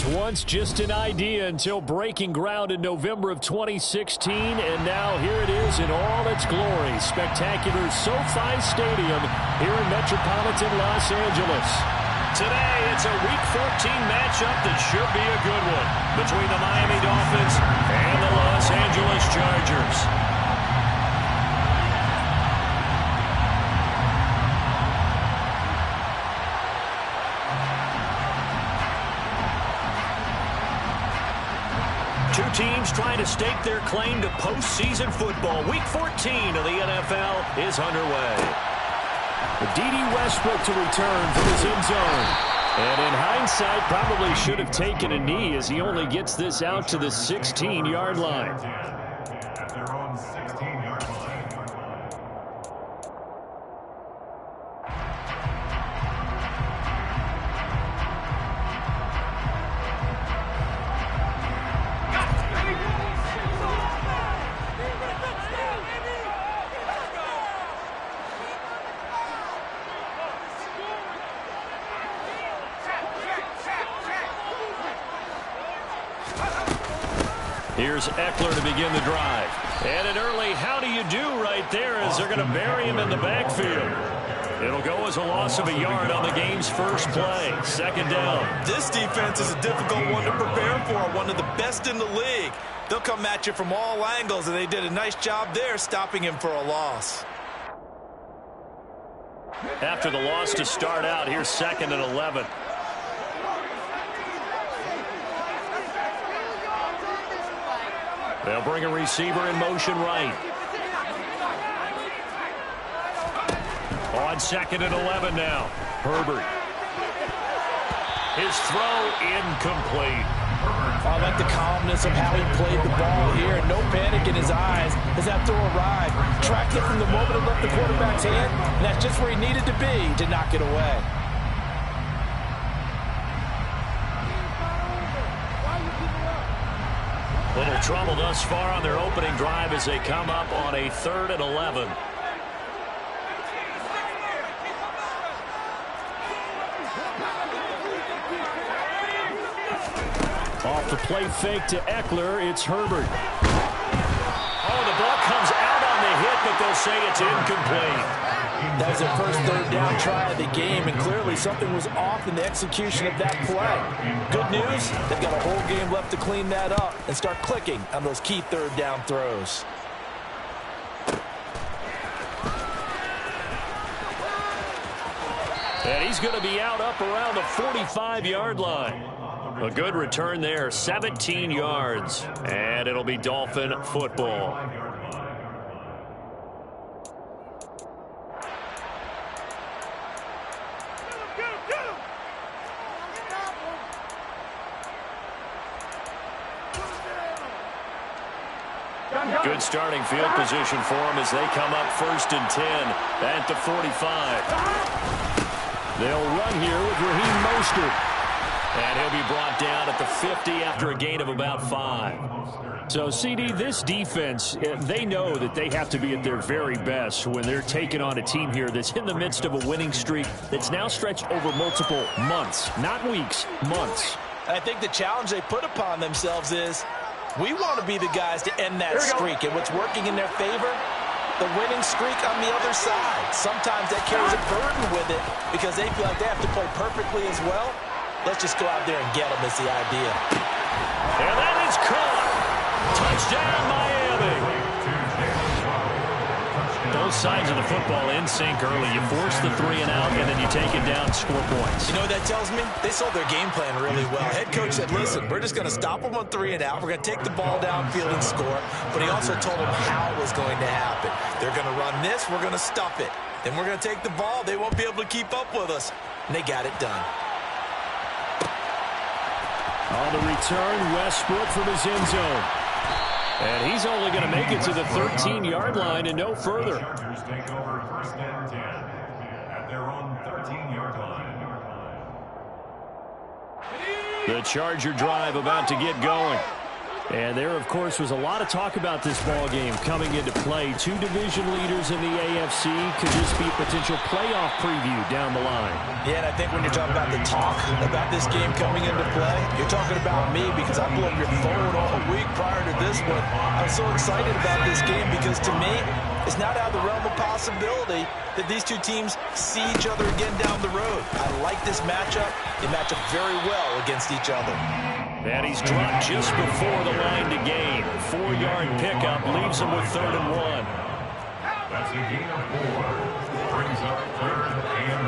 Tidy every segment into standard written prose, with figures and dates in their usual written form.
was once just an idea until breaking ground in November of 2016, and now here it is in all its glory. Spectacular SoFi Stadium here in metropolitan Los Angeles. Today, it's a Week 14 matchup that should be a good one between the Miami Dolphins and the Los Angeles Chargers. Two teams trying to stake their claim to postseason football. Week 14 of the NFL is underway. Dilly Westbrook to return from his end zone. And in hindsight, probably should have taken a knee as he only gets this out to the 16-yard line. At their own 16-yard line. Here's Eckler to begin the drive. And an early how do you do right there as they're going to bury him in the backfield. It'll go as a loss of a yard on the game's first play. Second down. This defense is a difficult one to prepare for, one of the best in the league. They'll come at you from all angles, and they did a nice job there stopping him for a loss. After the loss to start out, here's 2nd and 11. They'll bring a receiver in motion right. On 2nd and 11 now. Herbert. His throw incomplete. I like the calmness of how he played the ball here. No panic in his eyes as that throw arrived. Tracked it from the moment it left the quarterback's hand, and that's just where he needed to be to knock it away. Little trouble thus far on their opening drive as they come up on a 3rd and 11. Off the play fake to Eckler, it's Herbert. Oh, the ball comes out on the hit, but they'll say it's incomplete. That was their first 3rd down try of the game, and clearly something was off in the execution of that play. Good news, they've got a whole game left to clean that up and start clicking on those key 3rd down throws. And he's going to be out up around the 45-yard line. A good return there, 17 yards, and it'll be Dolphin football. Good starting field position for him as they come up 1st and 10 at the 45. They'll run here with Raheem Mostert. And he'll be brought down at the 50 after a gain of about 5. So, CD, this defense, they know that they have to be at their very best when they're taking on a team here that's in the midst of a winning streak that's now stretched over multiple months, not weeks, months. I think the challenge they put upon themselves is we want to be the guys to end that streak. And what's working in their favor? The winning streak on the other side. Sometimes that carries a burden with it because they feel like they have to play perfectly as well. Let's just go out there and get them is the idea. And that is caught. Touchdown, Miami. Both sides of the football in sync early. You force the 3 and out, and then you take it down, score points. You know what that tells me? They sold their game plan really well. Head coach said, listen, we're just going to stop them on 3 and out. We're going to take the ball downfield and score. But he also told them how it was going to happen. They're going to run this. We're going to stuff it. Then we're going to take the ball. They won't be able to keep up with us. And they got it done. On the return, Westbrook from his end zone. And he's only going to make it to the 13-yard line and no further. Chargers take over 1st and 10 at their own 13-yard line. The Charger drive about to get going. And there, of course, was a lot of talk about this ball game coming into play. Two division leaders in the AFC. Could this be a potential playoff preview down the line? Yeah, and I think when you're talking about the talk about this game coming into play, you're talking about me because I blew up your phone all week prior to this one. I was so excited about this game because, to me, it's not out of the realm of possibility that these two teams see each other again down the road. I like this matchup. They match up very well against each other. And he's dropped just before the line to gain. 4-yard pickup leaves him with 3rd and 1. That's a gain of 4. Brings up 3rd and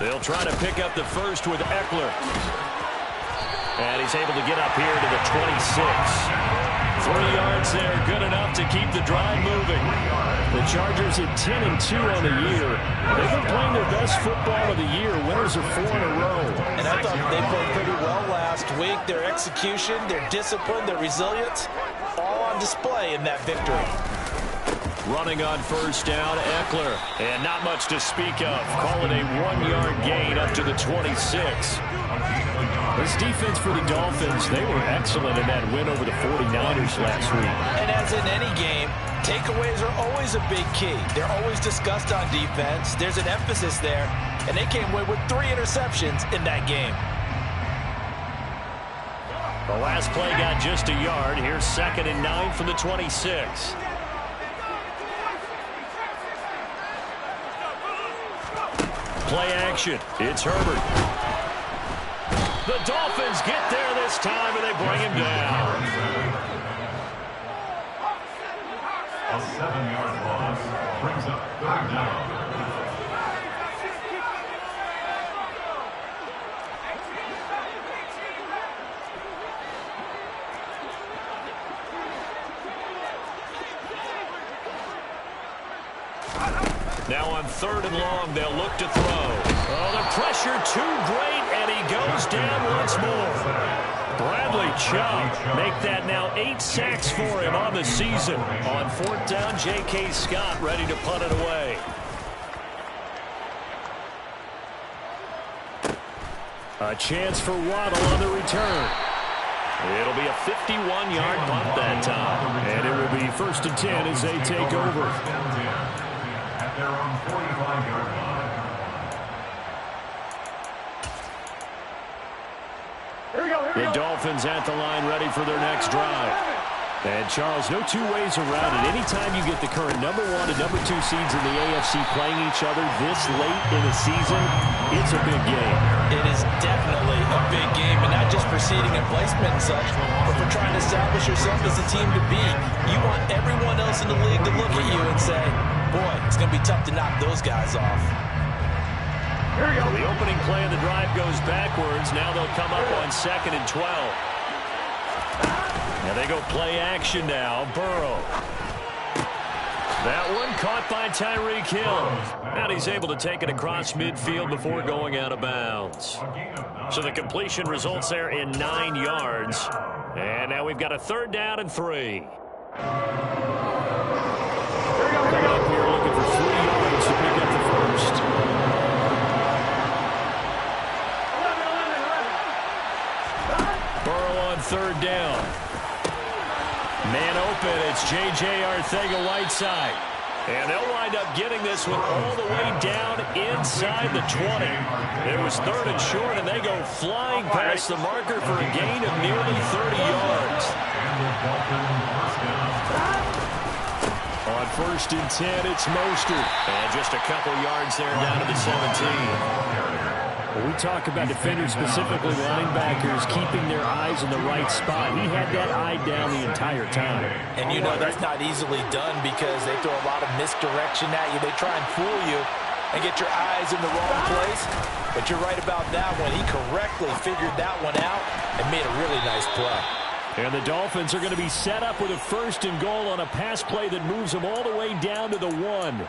1. They'll try to pick up the first with Eckler. And he's able to get up here to the 26. 3 yards there, good enough to keep the drive moving. The Chargers at 10-2 on the year. They've been playing their best football of the year. Winners of 4 in a row. And I thought they played pretty well last week. Their execution, their discipline, their resilience, all on display in that victory. Running on first down, Eckler. And not much to speak of. Call it a 1-yard gain up to the 26. This defense for the Dolphins, they were excellent in that win over the 49ers last week. And as in any game, takeaways are always a big key. They're always discussed on defense. There's an emphasis there, and they came away with 3 interceptions in that game. The last play got just a yard. Here's 2nd and 9 from the 26. Play action. It's Herbert. The Dolphins get there this time, and they bring him down. A 7-yard loss brings up 3rd down. Now on 3rd and long, they'll look to throw. Oh, the pressure too great, and he goes down once more. Bradley Chubb make that now 8 sacks for him on the season. On 4th down, J.K. Scott ready to punt it away. A chance for Waddle on the return. It'll be a 51-yard punt that time. And it will be 1st and 10 as they take over. At their own 45-yard line. The Dolphins at the line ready for their next drive. And, Charles, no two ways around it. Anytime you get the current #1 and #2 seeds in the AFC playing each other this late in the season, it's a big game. It is definitely a big game, and not just for seeding and placement and such, but for trying to establish yourself as a team to beat. You want everyone else in the league to look at you and say, boy, it's going to be tough to knock those guys off. Here we go. The opening play of the drive goes backwards. Now they'll come up on 2nd and 12. Now they go play action now. Burrow. That one caught by Tyreek Hill. And he's able to take it across midfield before going out of bounds. So the completion results there in 9 yards. And now we've got a 3rd down and 3. Coming up here looking for 3 yards to pick up the first. Burrow on 3rd down. Man open, it's J.J. Arcega-Whiteside. And they'll wind up getting this one all the way down inside the 20. It was 3rd and short, and they go flying past the marker for a gain of nearly 30 yards. On 1st and 10, it's Mostert. And just a couple yards there down to the 17. When we talk about defenders, specifically linebackers, keeping their eyes in the right spot, he had that eye down the entire time. And you know that's not easily done because they throw a lot of misdirection at you. They try and fool you and get your eyes in the wrong place. But you're right about that one. He correctly figured that one out and made a really nice play. And the Dolphins are going to be set up with a 1st and goal on a pass play that moves them all the way down to the 1.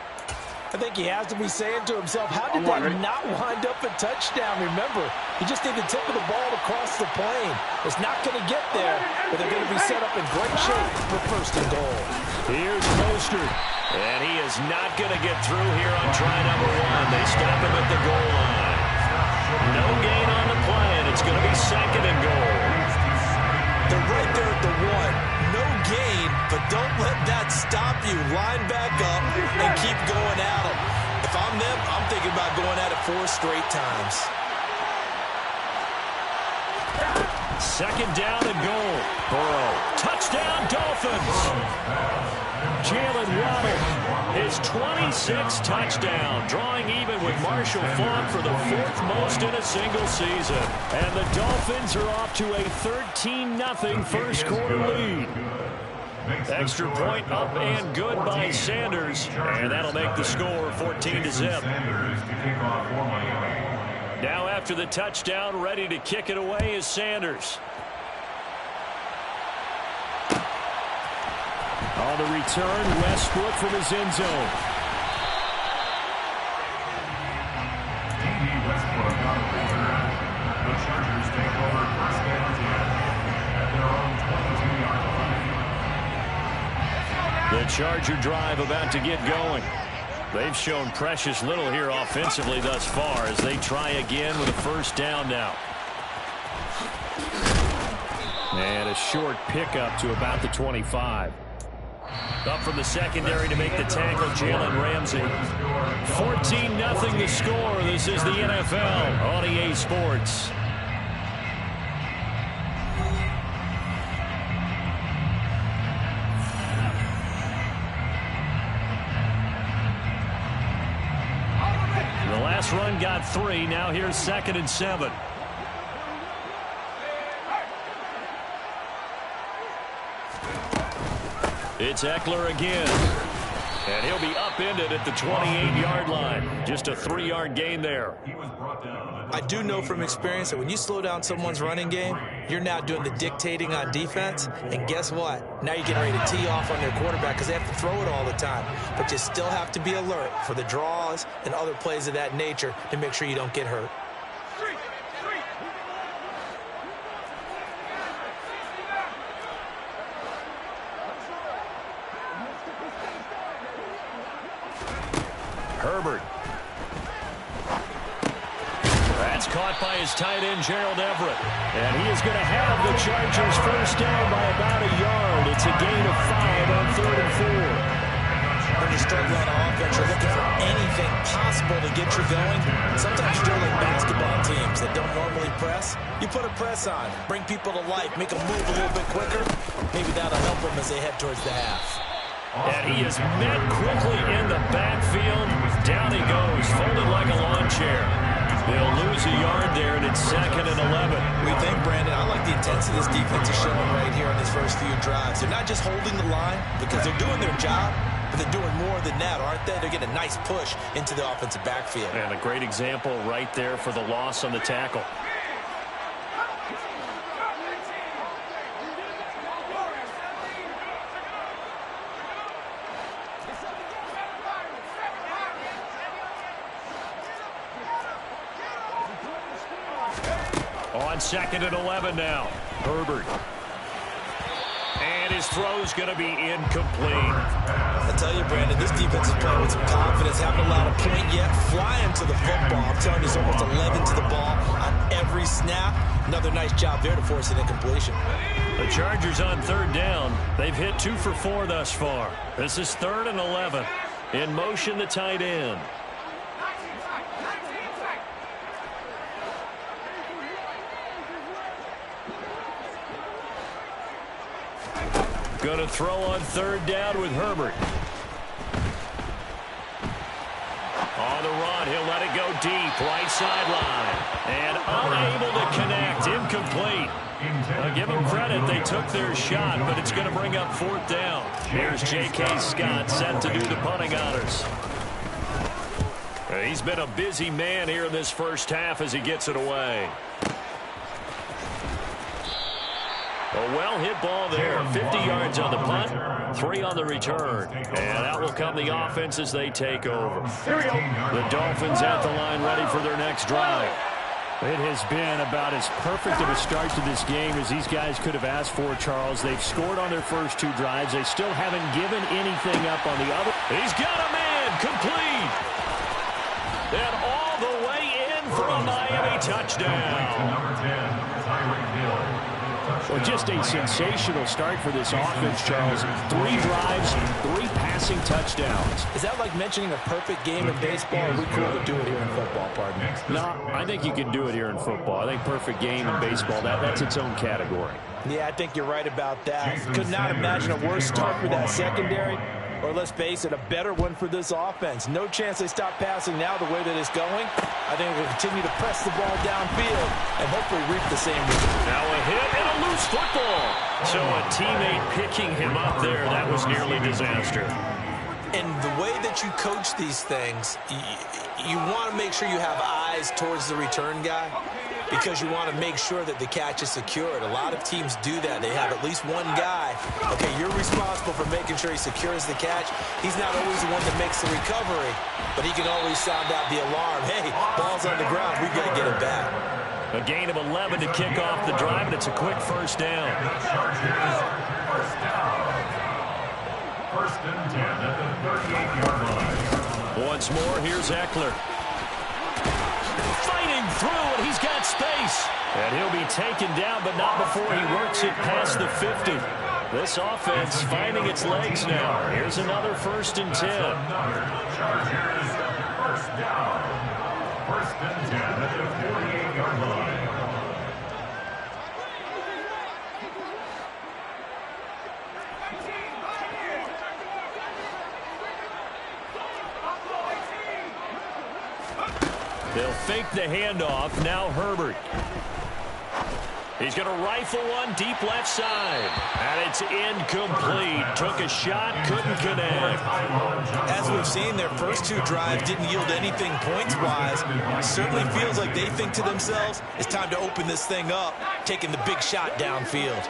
I think he has to be saying to himself, how did that not wind up a touchdown? Remember, he just did the tip of the ball across the plane. It's not going to get there, but they're going to be set up in great shape for 1st and goal. Here's Mostert. And he is not going to get through here on try #1. They stop him at the goal line. No gain on the play, and it's going to be second and goal. They're right there at the 1. No gain, but don't let that stop you. Line back up and keep going at them. If I'm them, I'm thinking about going at it 4 straight times. Second down and goal. Burrow. Touchdown, Dolphins. Jalen Waddle, his 26th touchdown, drawing even with Marshall Faulk for the 4th most in a single season. And the Dolphins are off to a 13-0 first quarter lead. Extra point up and good by Sanders. And that'll make the score 14-0. Now after the touchdown, ready to kick it away is Sanders. On the return, Westbrook from his end zone. Westbrook on the return. The Chargers take over first and 10 at their own 22-yard line. The Charger drive about to get going. They've shown precious little here offensively thus far as they try again with a first down now. And a short pickup to about the 25. Up from the secondary to make the tackle, Jalen Ramsey. 14-0 the score. This is the NFL on EA Sports. The last run got 3. Now here's 2nd and 7. It's Eckler again. And he'll be upended at the 28-yard line. Just a 3-yard gain there. I do know from experience that when you slow down someone's running game, you're now doing the dictating on defense. And guess what? Now you're getting ready to tee off on their quarterback because they have to throw it all the time. But you still have to be alert for the draws and other plays of that nature to make sure you don't get hurt. Herbert. That's caught by his tight end, Gerald Everett. And he is going to have the Chargers first down by about a yard. It's a gain of 5 on 3rd and 4. When you're struggling on offense, you're looking for anything possible to get you going. Sometimes you're like basketball teams that don't normally press. You put a press on, bring people to life, make them move a little bit quicker. Maybe that'll help them as they head towards the half. And he is met quickly in the backfield. Down he goes, folded like a lawn chair. They'll lose a yard there, and it's 2nd and 11. We think, Brandon, I like the intensity this defense is showing right here on these first few drives. They're not just holding the line because they're doing their job, but they're doing more than that, aren't they? They're getting a nice push into the offensive backfield. And a great example right there for the loss on the tackle. On 2nd and 11 now. Herbert. And his throw's going to be incomplete. I tell you, Brandon, this defense is playing with some confidence. Haven't allowed a point yet. Flying to the football. I'm telling you, there's almost 11 to the ball on every snap. Another nice job there to force an incompletion. The Chargers on 3rd down. They've hit 2 for 4 thus far. This is 3rd and 11. In motion, the tight end. Going to throw on 3rd down with Herbert. On the run, he'll let it go deep, right sideline. And unable to connect, incomplete. Give them credit, they took their shot, but it's going to bring up 4th down. Here's J.K. Scott set to do the punting honors. He's been a busy man here in this first half as he gets it away. A well-hit ball there. 50 yards on the punt, 3 on the return. And out will come the offense as they take over. The Dolphins at the line ready for their next drive. It has been about as perfect of a start to this game as these guys could have asked for, Charles. They've scored on their first 2 drives. They still haven't given anything up on the other. He's got a man complete. And all the way in for a Miami touchdown. Well, just a sensational start for this offense, Charles. 3 drives, 3 passing touchdowns. Is that like mentioning a perfect game in baseball, or are we cool to do it here in football, pardon me? No, I think you can do it here in football. I think perfect game in baseball, that's its own category. Yeah, I think you're right about that. Could not imagine a worse start for that secondary, or let's face it, a better one for this offense. No chance they stop passing now the way that it's going. I think we'll continue to press the ball downfield and hopefully reap the same result. Now a hit and a loose football. So a teammate picking him up there, that was nearly disaster. And the way that you coach these things, you want to make sure you have eyes towards the return guy, because you want to make sure that the catch is secured. A lot of teams do that. They have at least one guy. Okay, you're responsible for making sure he secures the catch. He's not always the one that makes the recovery, but he can always sound out the alarm. Hey, ball's on the ground. We've got to get it back. A gain of 11 to kick off the drive, and it's a quick first down. First and 10 at the 38-yard line. Once more, here's Eckler. Fighting through, and he's got space. And he'll be taken down, but not before he works it past the 50. This offense finding its legs now. Here's another first and 10. Chargers, first down. First and 10 at the 48-yard line. They'll fake the handoff. Now Herbert. He's going to rifle one deep left side. And it's incomplete. Took a shot, couldn't connect. As we've seen, their first 2 drives didn't yield anything points-wise. Certainly feels like they think to themselves, it's time to open this thing up, taking the big shot downfield.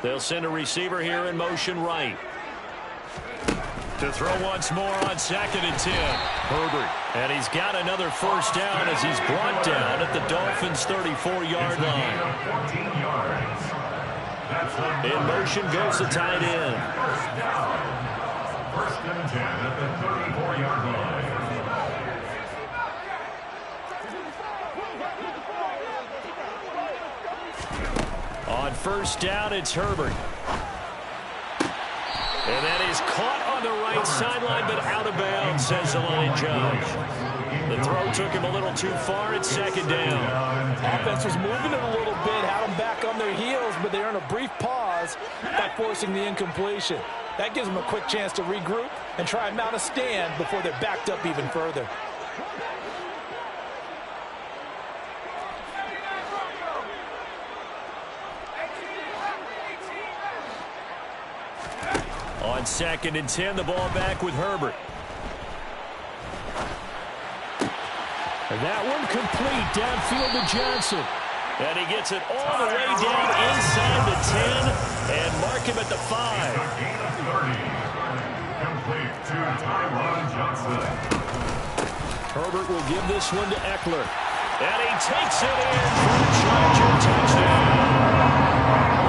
They'll send a receiver here in motion right. To throw once more on second and 10. Herbert. And he's got another first down as he's brought down at the Dolphins' 34-yard line. 14 yards. In motion goes the tight end. First down. First and 10 at the 34-yard line. On first down, it's Herbert. And that is caught on the right sideline, but out of bounds, says the line judge. The throw took him a little too far. It's second down. Offense was moving it a little bit, had them back on their heels, but they earned a brief pause by forcing the incompletion. That gives them a quick chance to regroup and try and mount a stand before they're backed up even further. On second and 10, the ball back with Herbert. And that one complete downfield to Johnson. And he gets it all the way down inside the 10 and mark him at the 5. Gain of 30. Complete to Tyron Johnson. Herbert will give this one to Eckler. And he takes it in for a Charger touchdown.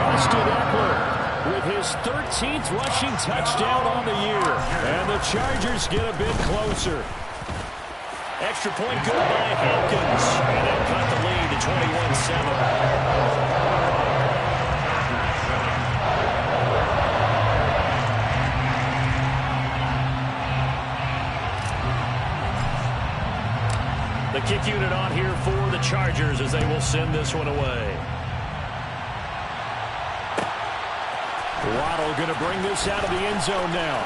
Austin Eckler with his 13th rushing touchdown on the year. And the Chargers get a bit closer. Extra point good by Hopkins. And they'll cut the lead to 21-7. The kick unit on here for the Chargers as they will send this one away. Waddle going to bring this out of the end zone now.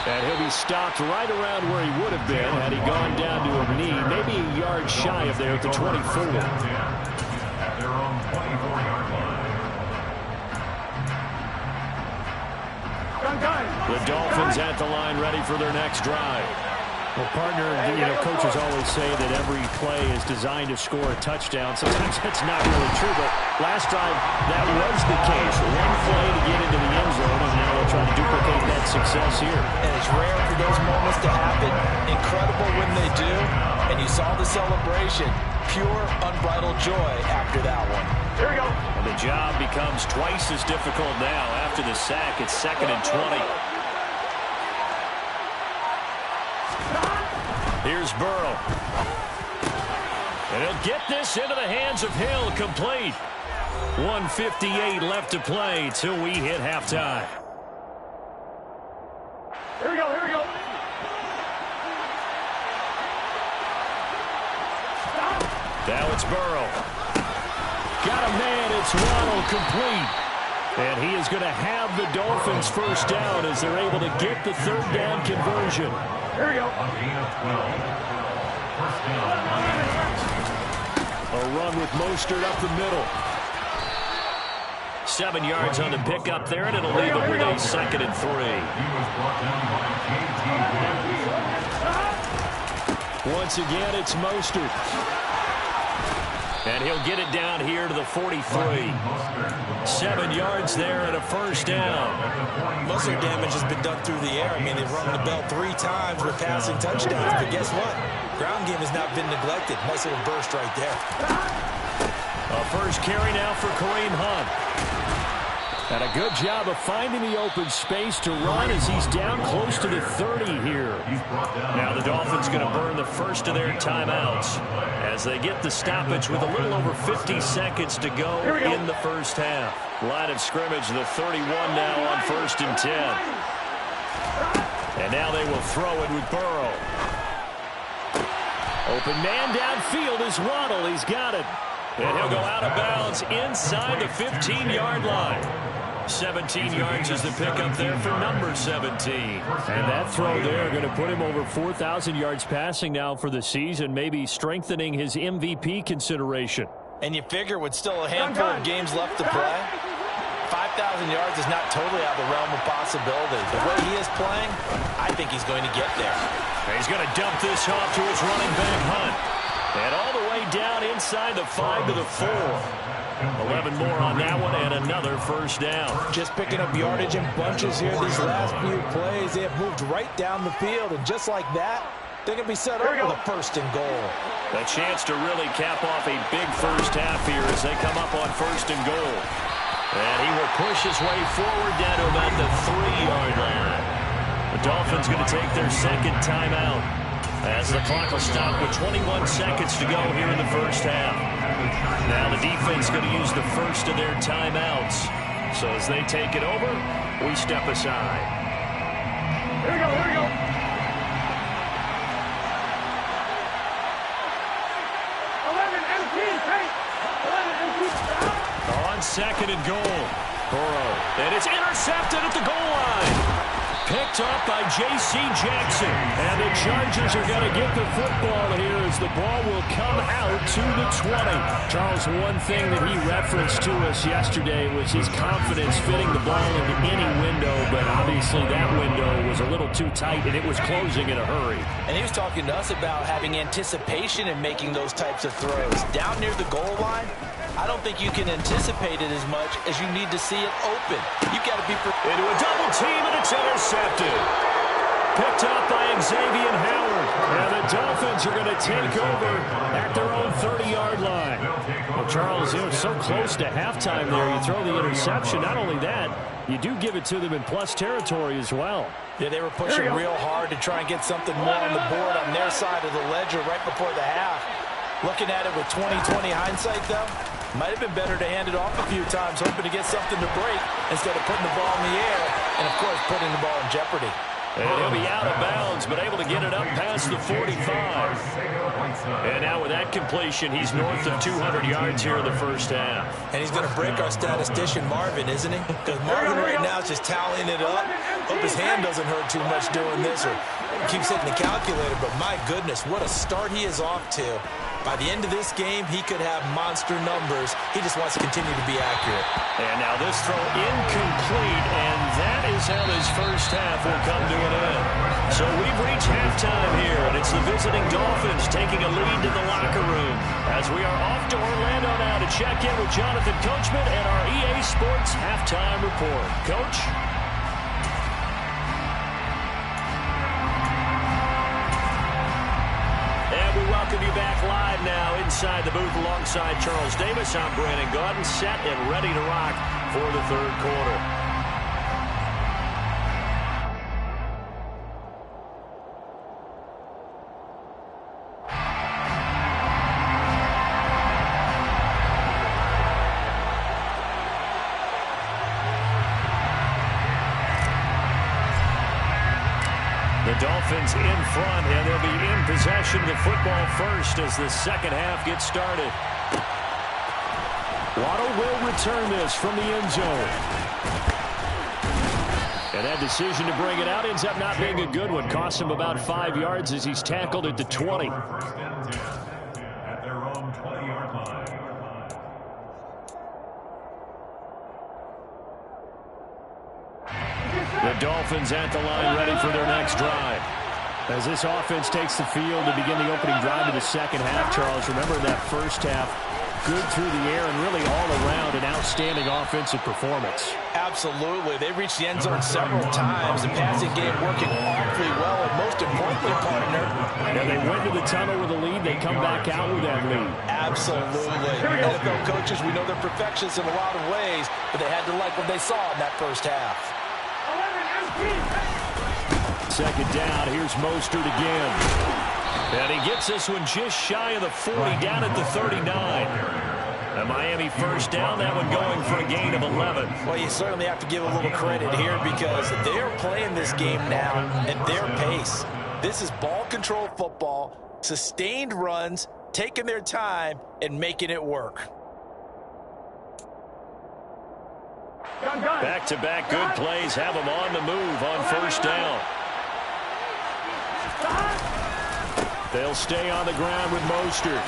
And he'll be stopped right around where he would have been had he gone down to a knee, maybe a yard shy of there at the 24. At their own 24-yard line. The Dolphins at the line ready for their next drive. Well, partner, coaches always say that every play is designed to score a touchdown. Sometimes that's not really true, but last drive, that was the case. One play to get into the end zone, and now they'll try to duplicate that success here. And it's rare for those moments to happen. Incredible when they do. And you saw the celebration. Pure, unbridled joy after that one. Here we go. And the job becomes twice as difficult now after the sack. It's second and 20. Here's Burrow. And he'll get this into the hands of Hill, complete. 1:58 left to play till we hit halftime. Here we go, here we go. Now it's Burrow. Got a man, it's Waddle, complete. And he is going to have the Dolphins first down as they're able to get the third down conversion. Here we go. First down. A run with Mostert up the middle. 7 yards on the pickup there, and it'll leave it with a 2nd and 3. Once again, it's Mostert. And he'll get it down here to the 43. 7 yards there and a first down. Most of the damage has been done through the air. I mean, they've rung the bell 3 times with passing touchdowns. But guess what? Ground game has not been neglected. Nice little burst right there. A first carry now for Kareem Hunt. And a good job of finding the open space to run as he's down close to the 30 here. Now the Dolphins going to burn the first of their timeouts as they get the stoppage with a little over 50 seconds to go in the first half. Line of scrimmage, the 31 now on 1st and 10. And now they will throw it with Burrow. Open man downfield is Waddle. He's got it. And he'll go out of bounds inside the 15-yard line. 17 yards is the pickup there for number 17. And that throw there going to put him over 4,000 yards passing now for the season, maybe strengthening his MVP consideration. And you figure with still a handful of games left to play, 5,000 yards is not totally out of the realm of possibility. The way he is playing, I think he's going to get there. And he's going to dump this off to his running back, Hunt. And all the way down inside the 5 to the 4. 11 more on that one and another first down. Just picking up yardage in bunches here these last few plays. They have moved right down the field, and just like that, they're going to be set up with a 1st and goal. A chance to really cap off a big first half here as they come up on 1st and goal. And he will push his way forward down to about the 3-yard line. The Dolphins going to take their 2nd timeout as the clock will stop with 21 seconds to go here in the first half. Now the defense going to use the first of their timeouts. So as they take it over, we step aside. Here we go, here we go. 11 MPs, hey! 11 MPs. On 2nd and goal. Burrow. And it's intercepted at the goal line. Picked up by J.C. Jackson. And the Chargers are going to get the football here as the ball will come out to the 20. Charles, one thing that he referenced to us yesterday was his confidence fitting the ball into any window, but obviously that window was a little too tight and it was closing in a hurry. And he was talking to us about having anticipation in making those types of throws. Down near the goal line, I don't think you can anticipate it as much as you need to see it open. You've got to be prepared. Into a double team, and it's intercepted. Picked up by Xavier Howard. And the Dolphins are going to take over at their own 30-yard line. Well, Charles, you know, so close to halftime there. You throw the interception. Not only that, you do give it to them in plus territory as well. Yeah, they were pushing real hard to try and get something more on the board on their side of the ledger right before the half. Looking at it with 20/20 hindsight, though, might have been better to hand it off a few times, hoping to get something to break instead of putting the ball in the air and, of course, putting the ball in jeopardy. And he'll be out of bounds, but able to get it up past the 45. And now with that completion, he's north of 200 yards here in the first half. And he's going to break our statistician, Marvin, isn't he? Because Marvin right now is just tallying it up. Hope his hand doesn't hurt too much doing this or keeps hitting the calculator. But my goodness, what a start he is off to. By the end of this game, he could have monster numbers. He just wants to continue to be accurate. And now this throw incomplete, and that is how this first half will come to an end. So we've reached halftime here, and it's the visiting Dolphins taking a lead to the locker room as we are off to Orlando now to check in with Jonathan Coachman and our EA Sports Halftime Report. Coach? Welcome you back live now inside the booth alongside Charles Davis. I'm Brandon Gaudin, set and ready to rock for the third quarter. The Dolphins in front, and they'll be in possession of the football first as the second half gets started. Waddle will return this from the end zone. And that decision to bring it out ends up not being a good one. Costs him about 5 yards as he's tackled at the 20. At their own 20-yard line. The Dolphins at the line ready for their next drive. As this offense takes the field to begin the opening drive of the second half, Charles, remember that first half, good through the air and really all around an outstanding offensive performance. Absolutely. They reached the end zone several times. The passing game working awfully well, and most importantly, partner. And they went to the tunnel with a lead. They come back out with that lead. Absolutely. NFL coaches, we know they're perfectionists in a lot of ways, but they had to like what they saw in that first half. Second down, here's Mostert again. And he gets this one just shy of the 40, down at the 39. A Miami first down, that one going for a gain of 11. Well, you certainly have to give a little credit here because they're playing this game now at their pace. This is ball control football, sustained runs, taking their time, and making it work. Back-to-back good plays have them on the move on first down. They'll stay on the ground with Mostert.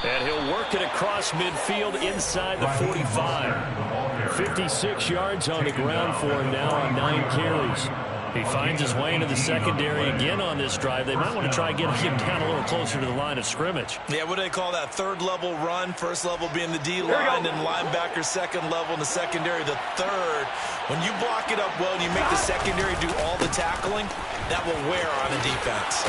And he'll work it across midfield inside the 45. 56 yards on the ground for him now on 9 carries. He finds his way into the secondary again on this drive. They might want to try getting him down a little closer to the line of scrimmage. Yeah, what do they call that? Third level run, first level being the D-line, and linebacker second level in the secondary, the third. When you block it up well and you make the secondary do all the tackling, that will wear on the defense.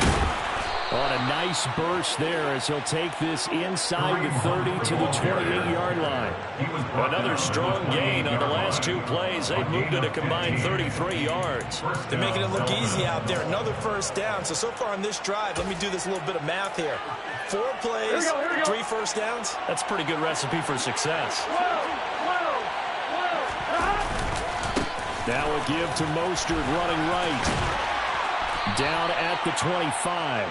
On a nice burst there as he'll take this inside the 30 to the 28-yard line. Another strong gain on the last 2 plays. They've moved it a combined 33 yards. They're making it look easy out there. Another first down. So far on this drive, let me do this little bit of math here. 4 plays, 3 first downs. That's a pretty good recipe for success. Now a give to Mostert running right. Down at the 25.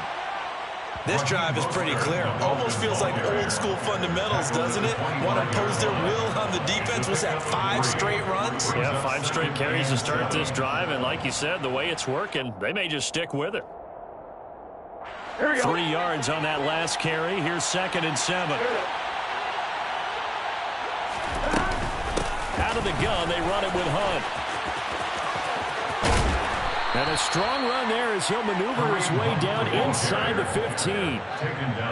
This drive is pretty clear. Almost feels like old school fundamentals, doesn't it? Want to impose their will on the defense. Was that 5 straight runs? Yeah, 5 straight carries to start this drive. And like you said, the way it's working, they may just stick with it. 3 yards on that last carry. Here's 2nd and 7. Out of the gun, they run it with Hunt. And a strong run there as he'll maneuver his way down inside the 15.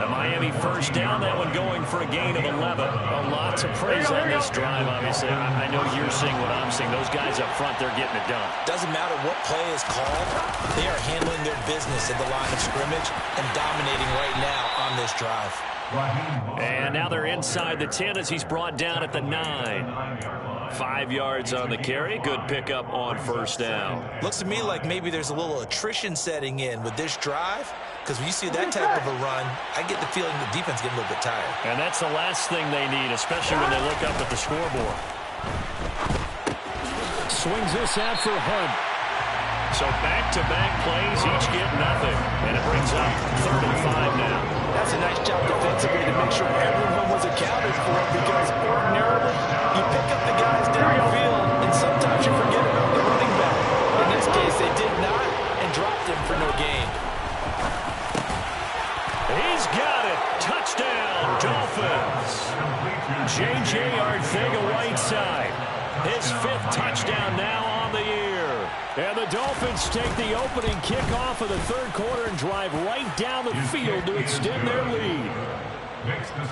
The Miami first down, that one going for a gain of 11. A lot to praise on this drive, obviously. I know you're seeing what I'm seeing. Those guys up front, they're getting it done. Doesn't matter what play is called. They are handling their business at the line of scrimmage and dominating right now on this drive. And now they're inside the 10 as he's brought down at the 9. 5 yards on the carry. Good pickup on first down. Looks to me like maybe there's a little attrition setting in with this drive, because when you see that type of a run, I get the feeling the defense getting a little bit tired. And that's the last thing they need, especially when they look up at the scoreboard. Swings this out for Hunt. So back-to-back plays, each get nothing. And it brings up 3rd and 5 now. That's a nice job defensively to make sure everyone was accounted for, because ordinarily you pick up the guys downfield and sometimes you forget about the running back. In this case, they did not and dropped him for no gain. He's got it. Touchdown, Dolphins. J.J. Arcega-Whiteside. His 5th touchdown now on the year. And the Dolphins take the opening kickoff of the 3rd quarter and drive right down the field to extend their lead.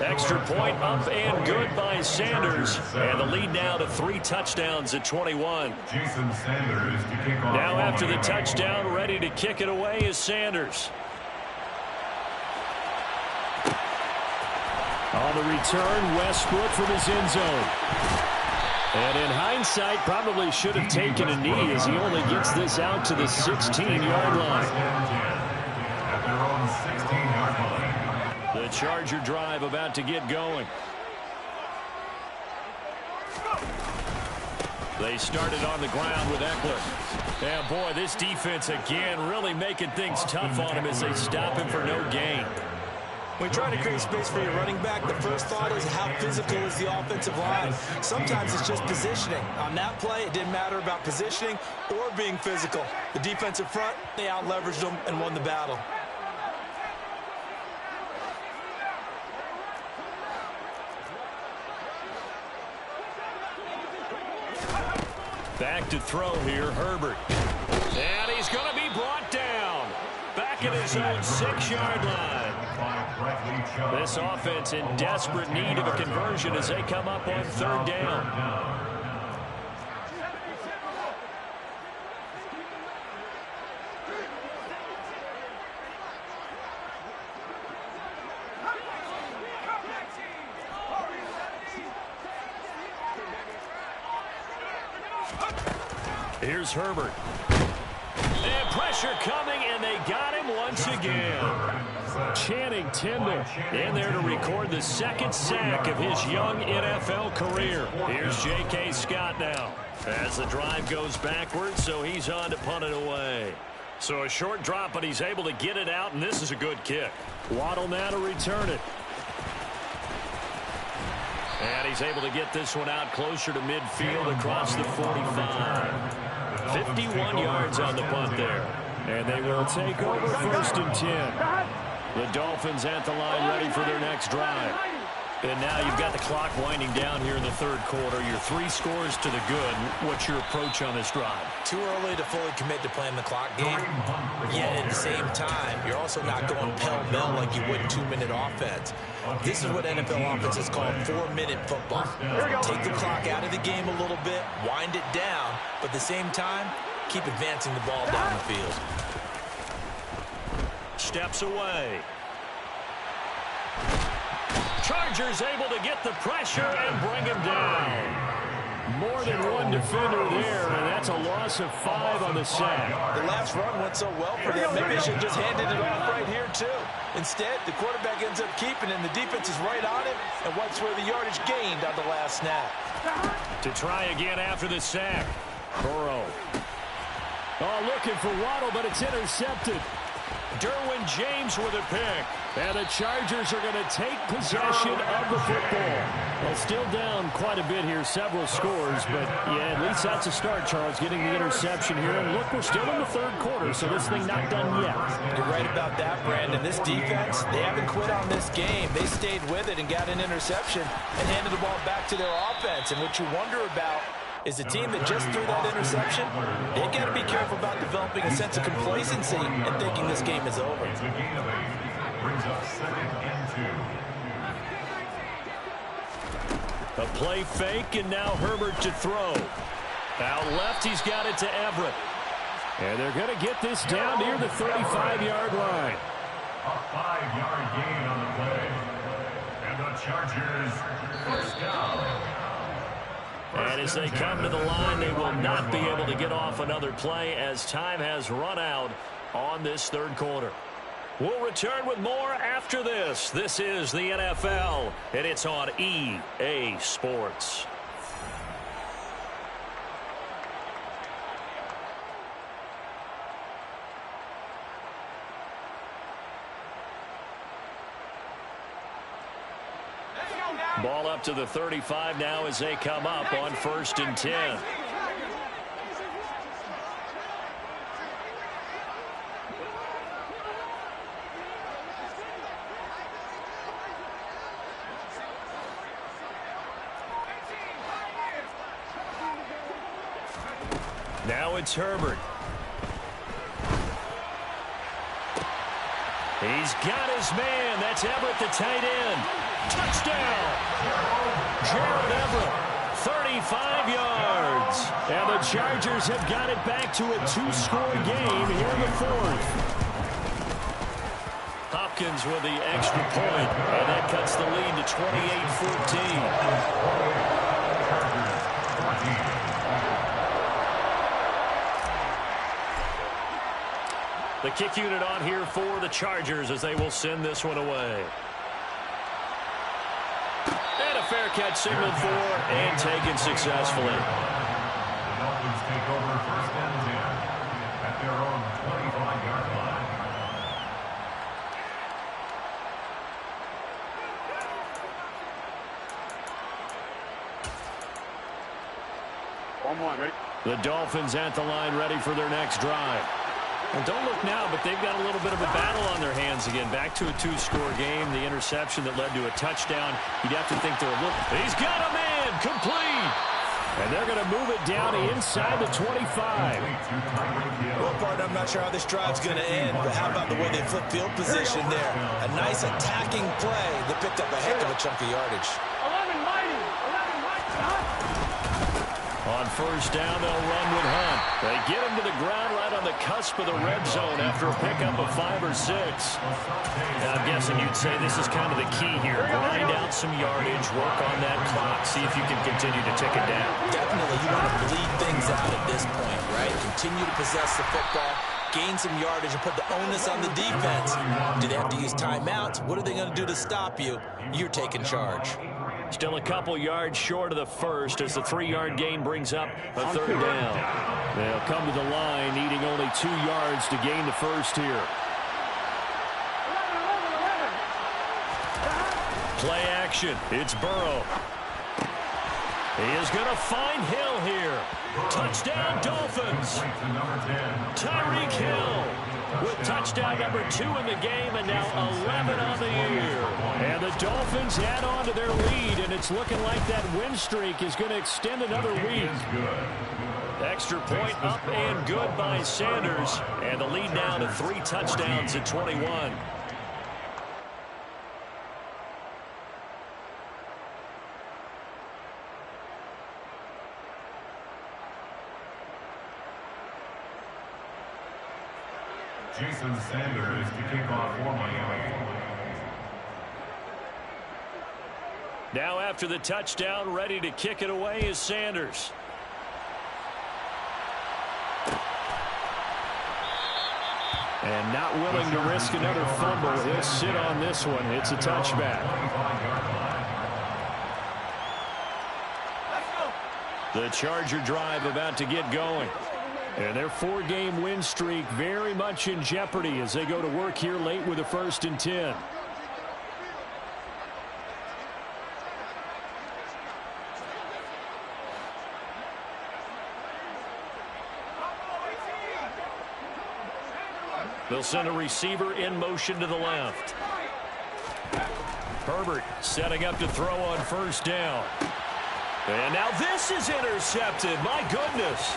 Extra point up and good by Sanders. And the lead now to 3 touchdowns at 21. Now after the touchdown, ready to kick it away is Sanders. On the return, Westbrook from his end zone. And in hindsight, probably should have taken a knee as he only gets this out to the 16-yard line. The Charger drive about to get going. They started on the ground with Eckler. And, boy, this defense, again, really making things tough on him as they stop him for no gain. When trying to create space for your running back, the first thought is how physical is the offensive line. Sometimes it's just positioning. On that play, it didn't matter about positioning or being physical. The defensive front, they out-leveraged them and won the battle. Back to throw here, Herbert. And he's going to be brought down. Back at his own 6-yard line. This offense in desperate need of a conversion as they come up on 3rd down. Here's Herbert. And pressure coming, and they got him once again. Channing Tindall in there to record the 2nd sack of his young NFL career. Here's J.K. Scott now as the drive goes backwards, so he's on to punt it away. So a short drop, but he's able to get it out, and this is a good kick. Waddle now to return it. And he's able to get this one out closer to midfield across the 45. 51 yards on the punt there. And they will take over 1st and 10. The Dolphins at the line ready for their next drive. And now you've got the clock winding down here in the 3rd quarter. You're 3 scores to the good. What's your approach on this drive? Too early to fully commit to playing the clock game. Yet at the same time, you're also not going pell-mell like you would in 2-minute offense. This is what NFL offenses call 4-minute football. Take the clock out of the game a little bit, wind it down, but at the same time, keep advancing the ball down the field. Steps away. Chargers able to get the pressure and bring him down. More than one defender there, and that's a loss of 5 on the sack. The last run went so well for them, maybe they should have just handed it off right here, too. Instead, the quarterback ends up keeping it, and the defense is right on it and wipes away the yardage gained on the last snap. To try again after the sack. Burrow. Oh, looking for Waddle, but it's intercepted. Derwin James with a pick. And the Chargers are going to take possession of the football. Well, still down quite a bit here, several scores, but yeah, at least that's a start, Charles, getting the interception here. And look, we're still in the 3rd quarter, so this thing not done yet. You're right about that, Brandon. This defense, they haven't quit on this game. They stayed with it and got an interception and handed the ball back to their offense. And what you wonder about is the team that just threw that interception, they got to be careful about developing a sense of complacency and thinking this game is over. Brings up 2nd and 2. A play fake, and now Herbert to throw. Out left, he's got it to Everett. And they're going to get this down near the 35-yard line. A 5-yard gain on the play. And the Chargers, 1st down. And as they come to the line, they will not be able to get off another play as time has run out on this 3rd quarter. We'll return with more after this. This is the NFL, and it's on EA Sports. Ball up to the 35 now as they come up on 1st and 10. Now it's Herbert. He's got his man. That's Everett, the tight end. Touchdown! Gerald Everett, 35 yards. And the Chargers have got it back to a 2-score game here in the 4th. Hopkins with the extra point, and that cuts the lead to 28-14. The kick unit on here for the Chargers as they will send this one away. And a fair catch signaled for and taken successfully. Dolphins take over first and 10 at their own 25-yard line. The Dolphins at the line ready for their next drive. Well, don't look now, but they've got a little bit of a battle on their hands again. Back to a two-score game. The interception that led to a touchdown. You'd have to think they're a little... He's got a man! Complete! And they're going to move it down inside the 25. Well, partner, I'm not sure how this drive's going to end, but how about the way they flip field position there? A nice attacking play that picked up a heck of a chunk of yardage. On first down, they'll run with Hunt. They get him to the ground right on the cusp of the red zone after a pickup of 5 or 6. Now, I'm guessing you'd say this is kind of the key here. Grind out some yardage, work on that clock, see if you can continue to tick it down. Definitely, you want to bleed things out at this point, right? Continue to possess the football, gain some yardage, and put the onus on the defense. Do they have to use timeouts? What are they going to do to stop you? You're taking charge. Still a couple yards short of the first as the 3-yard gain brings up a third down. They'll come to the line needing only 2 yards to gain the first here. Play action. It's Burrow. He is going to find Hill here. Touchdown, Dolphins. Tyreek Hill with touchdown number 2 in the game and now 11 on the year. And the Dolphins add on to their lead, and it's looking like that win streak is going to extend another week. Extra point up and good by Sanders, and the lead now to 3 touchdowns at 21. Jason Sanders to kick off for Miami. Now after the touchdown, ready to kick it away is Sanders. And not willing to risk another fumble. He'll sit on this one. It's a touchback. The Charger drive about to get going. And their 4-game win streak very much in jeopardy as they go to work here late with a 1st and 10. They'll send a receiver in motion to the left. Herbert setting up to throw on first down. And now this is intercepted. My goodness.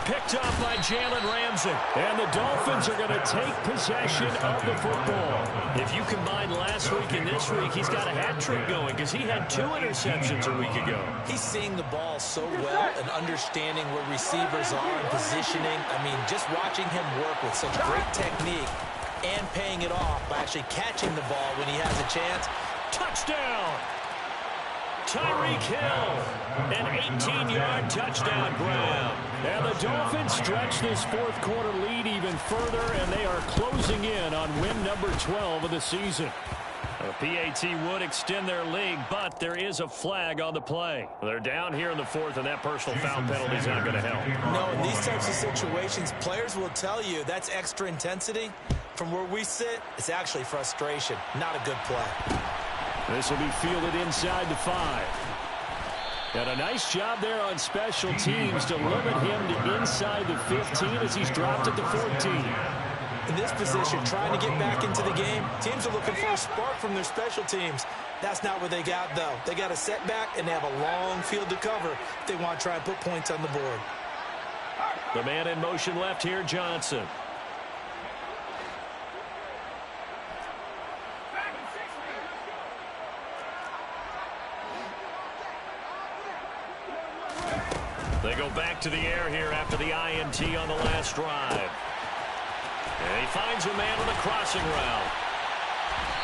Picked off by Jalen Ramsey. And the Dolphins are going to take possession of the football. If you combine last week and this week, he's got a hat trick going because he had 2 interceptions a week ago. He's seeing the ball so well and understanding where receivers are and positioning. I mean, just watching him work with such great technique and paying it off by actually catching the ball when he has a chance. Touchdown! Tyreek Hill, an 18-yard touchdown grab. And the Dolphins stretch this 4th quarter lead even further, and they are closing in on win number 12 of the season. A PAT would extend their lead, but there is a flag on the play. They're down here in the 4th, and that personal foul penalty is not going to help. No, in these types of situations, players will tell you that's extra intensity. From where we sit, it's actually frustration, not a good play. This will be fielded inside the 5. And a nice job there on special teams to limit him to inside the 15 as he's dropped at the 14. In this position, trying to get back into the game, teams are looking for a spark from their special teams. That's not what they got, though. They got a setback, and they have a long field to cover if they want to try and put points on the board. The man in motion left here, Johnson. They go back to the air here after the INT on the last drive. And he finds a man on the crossing route.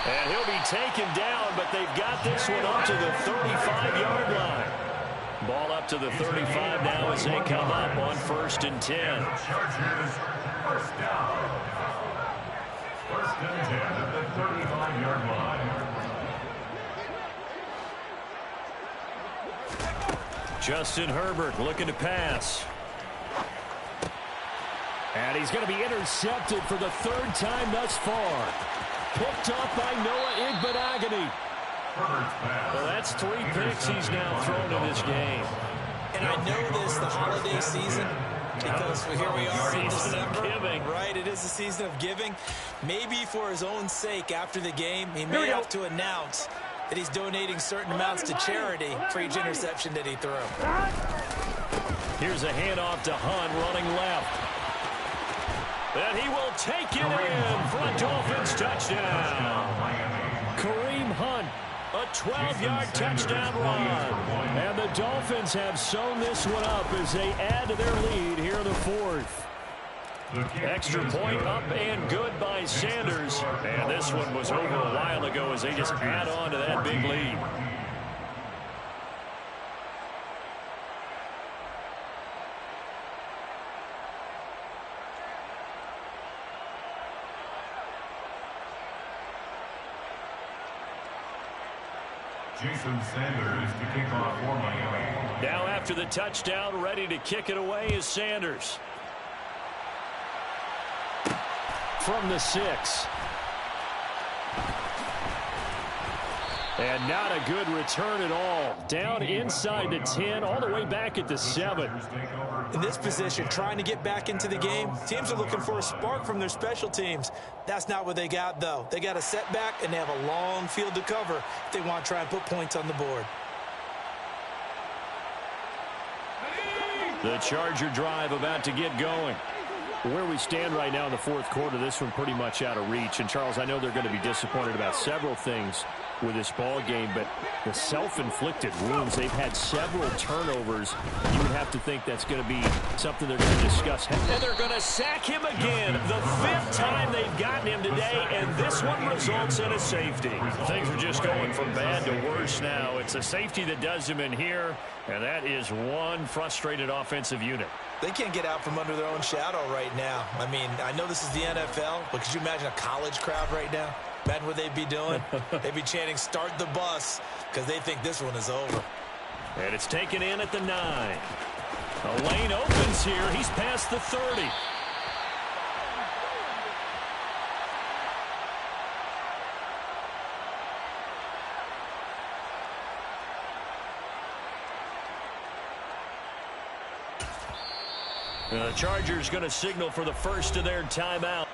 And he'll be taken down, but they've got this one up to the 35-yard line. Ball up to the 35 now as they come up on 1st and 10. Chargers, first down. 1st and 10 at the 35-yard line. Justin Herbert looking to pass. And he's going to be intercepted for the third time thus far. Picked up by Noah Igbenogany. Well, that's 3 picks he's now thrown in this game. And I know this, the holiday season, because here we are in December. Right, it is the season of giving. Maybe for his own sake after the game, he may have to announce that he's donating certain amounts to charity for each interception that he threw. Here's a handoff to Hunt running left. And he will take it in for a Dolphins touchdown. Kareem Hunt, a 12-yard touchdown run. And the Dolphins have sewn this one up as they add to their lead here in the fourth. Extra point up and good by Sanders. And this one was over a while ago as they just add on to that big lead. Jason Sanders to kick off for Miami. Now after the touchdown, ready to kick it away is Sanders. From the 6. And not a good return at all. Down inside the 10, all the way back at the 7. In this position, trying to get back into the game, teams are looking for a spark from their special teams. That's not what they got, though. They got a setback, and they have a long field to cover if they want to try and put points on the board. The Charger drive about to get going. Where we stand right now in the fourth quarter, this one pretty much out of reach. And, Charles, I know they're going to be disappointed about several things with this ball game, but the self-inflicted wounds, they've had several turnovers. You would have to think that's going to be something they're going to discuss. And they're going to sack him again. The 5th time they've gotten him today, and this one results in a safety. Things are just going from bad to worse now. It's a safety that does him in here, and that is one frustrated offensive unit. They can't get out from under their own shadow right now. I mean, I know this is the NFL, but could you imagine a college crowd right now? Imagine what they'd be doing. They'd be chanting, "Start the bus," because they think this one is over. And it's taken in at the 9. A lane opens here. He's past the 30. The Chargers going to signal for the first of their timeout.